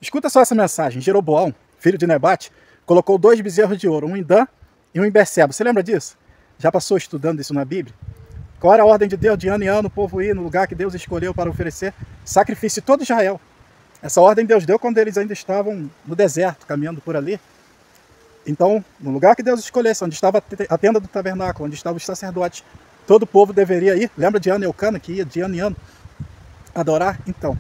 Escuta só essa mensagem. Jeroboão, filho de Nebate, colocou 2 bezerros de ouro, um em Dan e um em Berseba. Você lembra disso? Já passou estudando isso na Bíblia? Qual era a ordem de Deus? De ano em ano o povo ia no lugar que Deus escolheu para oferecer sacrifício de todo Israel. Essa ordem Deus deu quando eles ainda estavam no deserto, caminhando por ali. Então, no lugar que Deus escolhesse, onde estava a tenda do tabernáculo, onde estavam os sacerdotes, todo o povo deveria ir. Lembra de Ana e Eucana, que ia de ano em ano adorar? Então,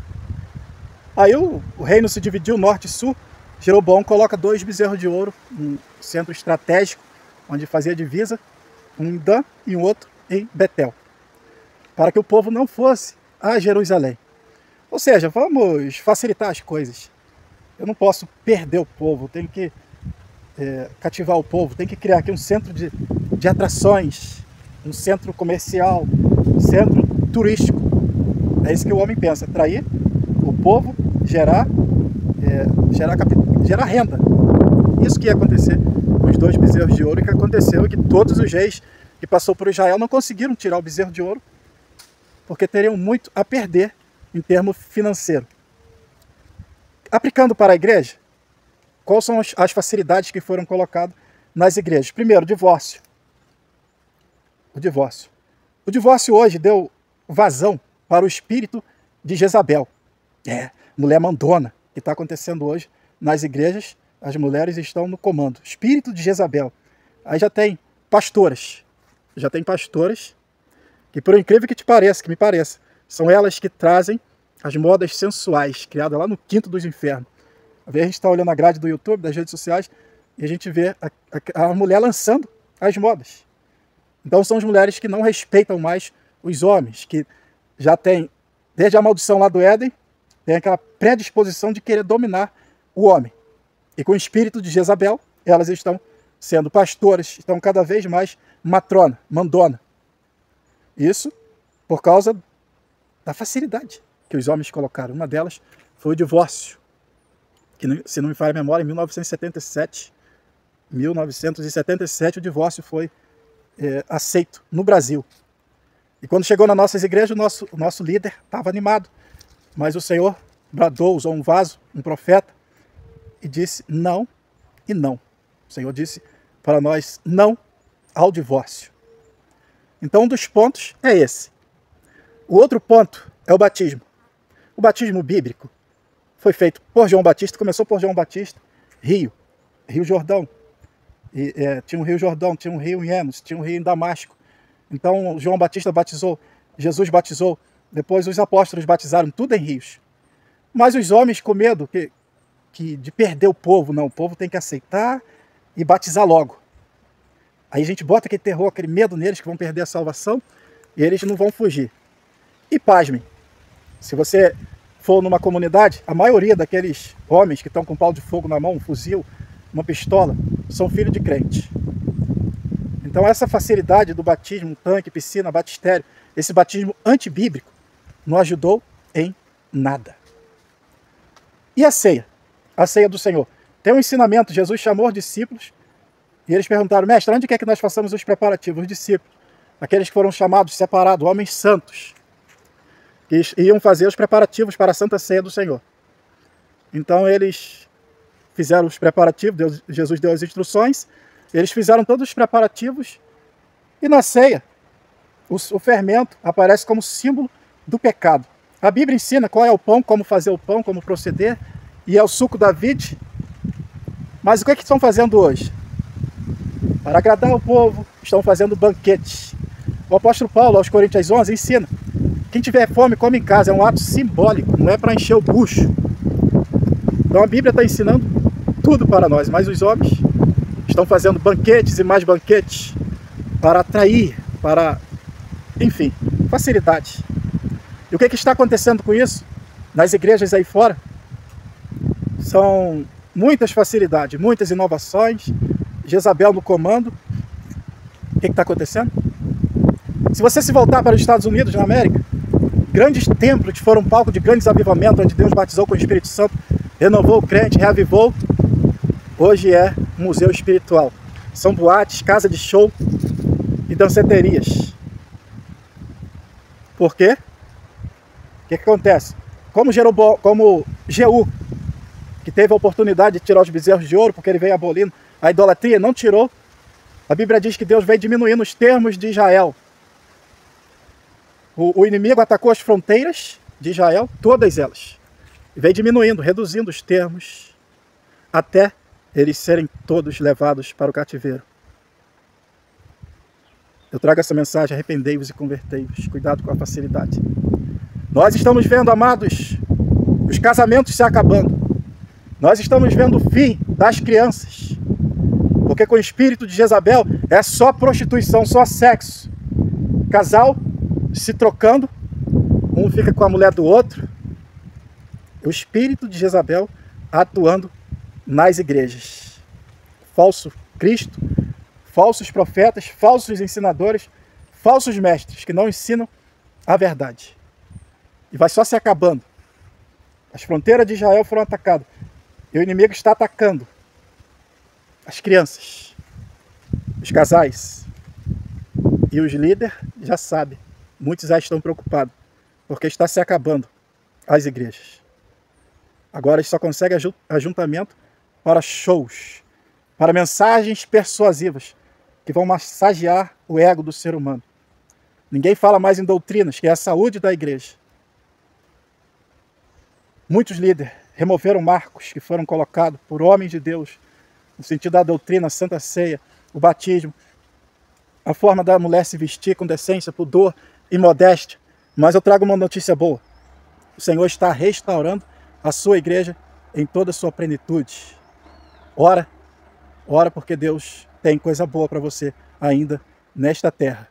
aí o reino se dividiu norte e sul. Jeroboão coloca 2 bezerros de ouro, um centro estratégico, onde fazia divisa, um em Dan e um outro em Betel, para que o povo não fosse a Jerusalém. Ou seja, vamos facilitar as coisas. Eu não posso perder o povo, tenho que cativar o povo, tenho que criar aqui um centro de atrações, um centro comercial, um centro turístico. É isso que o homem pensa, atrair o povo, gerar renda. Isso que ia acontecer com os 2 bezerros de ouro, e que aconteceu é que todos os reis que passou por Israel não conseguiram tirar o bezerro de ouro, porque teriam muito a perder em termo financeiro. Aplicando para a igreja, quais são as facilidades que foram colocadas nas igrejas? Primeiro, divórcio. O divórcio. O divórcio hoje deu vazão para o espírito de Jezabel. Mulher mandona, que está acontecendo hoje nas igrejas. As mulheres estão no comando. Espírito de Jezabel. Aí já tem pastoras. Que, por incrível que me pareça, são elas que trazem as modas sensuais, criadas lá no quinto dos infernos. Às vezes a gente está olhando a grade do YouTube, das redes sociais, e a gente vê a mulher lançando as modas. Então são as mulheres que não respeitam mais os homens, que já têm, desde a maldição lá do Éden, tem aquela predisposição de querer dominar o homem. E com o espírito de Jezabel, elas estão sendo pastoras, estão cada vez mais matrona, mandona. Isso por causa da facilidade que os homens colocaram. Uma delas foi o divórcio, que, se não me falha a memória, em 1977 o divórcio foi aceito no Brasil. E quando chegou nas nossas igrejas, o nosso líder estava animado, mas o Senhor bradou, usou um vaso, um profeta, e disse não e não. O Senhor disse para nós não ao divórcio. Então um dos pontos é esse. O outro ponto é o batismo. O batismo bíblico foi feito por João Batista, começou por João Batista, Rio Jordão. E, tinha um Rio Jordão, tinha um rio em Enos, tinha um rio em Damasco. Então João Batista batizou, Jesus batizou, depois os apóstolos batizaram, tudo em rios. Mas os homens com medo de perder o povo, não, o povo tem que aceitar e batizar logo. Aí a gente bota aquele terror, aquele medo neles que vão perder a salvação e eles não vão fugir. E pasmem, se você for numa comunidade, a maioria daqueles homens que estão com um pau de fogo na mão, um fuzil, uma pistola, são filhos de crente. Então essa facilidade do batismo, tanque, piscina, batistério, esse batismo antibíblico, não ajudou em nada. E a ceia? A ceia do Senhor. Tem um ensinamento, Jesus chamou os discípulos e eles perguntaram, mestre, onde quer que nós façamos os preparativos? Os discípulos, aqueles que foram chamados, separados, homens santos, que iam fazer os preparativos para a Santa Ceia do Senhor. Então eles fizeram os preparativos, Jesus deu as instruções, eles fizeram todos os preparativos e na ceia o fermento aparece como símbolo do pecado. A Bíblia ensina qual é o pão, como fazer o pão, como proceder, e é o suco da vide. Mas o que é que estão fazendo hoje? Para agradar o povo, estão fazendo banquetes. O apóstolo Paulo, aos Coríntios 11, ensina: quem tiver fome, come em casa. É um ato simbólico, não é para encher o bucho. Então a Bíblia está ensinando tudo para nós, mas os homens estão fazendo banquetes e mais banquetes para atrair, para, enfim, facilidade. E o que está acontecendo com isso? Nas igrejas aí fora, são muitas facilidades, muitas inovações, Jezabel no comando. O que está acontecendo? Se você se voltar para os Estados Unidos, na América, grandes templos foram palco de grandes avivamentos, onde Deus batizou com o Espírito Santo, renovou o crente, reavivou. Hoje é um museu espiritual. São boates, casa de show e danceterias. Por quê? O que acontece? Como Jeú que teve a oportunidade de tirar os bezerros de ouro, porque ele veio abolindo a idolatria, não tirou. A Bíblia diz que Deus veio diminuindo os termos de Israel. O inimigo atacou as fronteiras de Israel, todas elas. E veio diminuindo, reduzindo os termos, até eles serem todos levados para o cativeiro. Eu trago essa mensagem: arrependei-vos e convertei-vos. Cuidado com a facilidade. Nós estamos vendo, amados, os casamentos se acabando. Nós estamos vendo o fim das crianças. Porque com o espírito de Jezabel é só prostituição, só sexo. Casal se trocando, um fica com a mulher do outro. O espírito de Jezabel atuando nas igrejas. Falso Cristo, falsos profetas, falsos ensinadores, falsos mestres que não ensinam a verdade. E vai só se acabando. As fronteiras de Israel foram atacadas. E o inimigo está atacando as crianças, os casais. E os líderes já sabem. Muitos já estão preocupados, porque está se acabando as igrejas. Agora eles só conseguem ajuntamento para shows, para mensagens persuasivas, que vão massagear o ego do ser humano. Ninguém fala mais em doutrinas, que é a saúde da igreja. Muitos líderes removeram marcos que foram colocados por homens de Deus, no sentido da doutrina, a Santa Ceia, o batismo, a forma da mulher se vestir com decência, pudor e modéstia. Mas eu trago uma notícia boa. O Senhor está restaurando a sua igreja em toda a sua plenitude. Ora porque Deus tem coisa boa para você ainda nesta terra.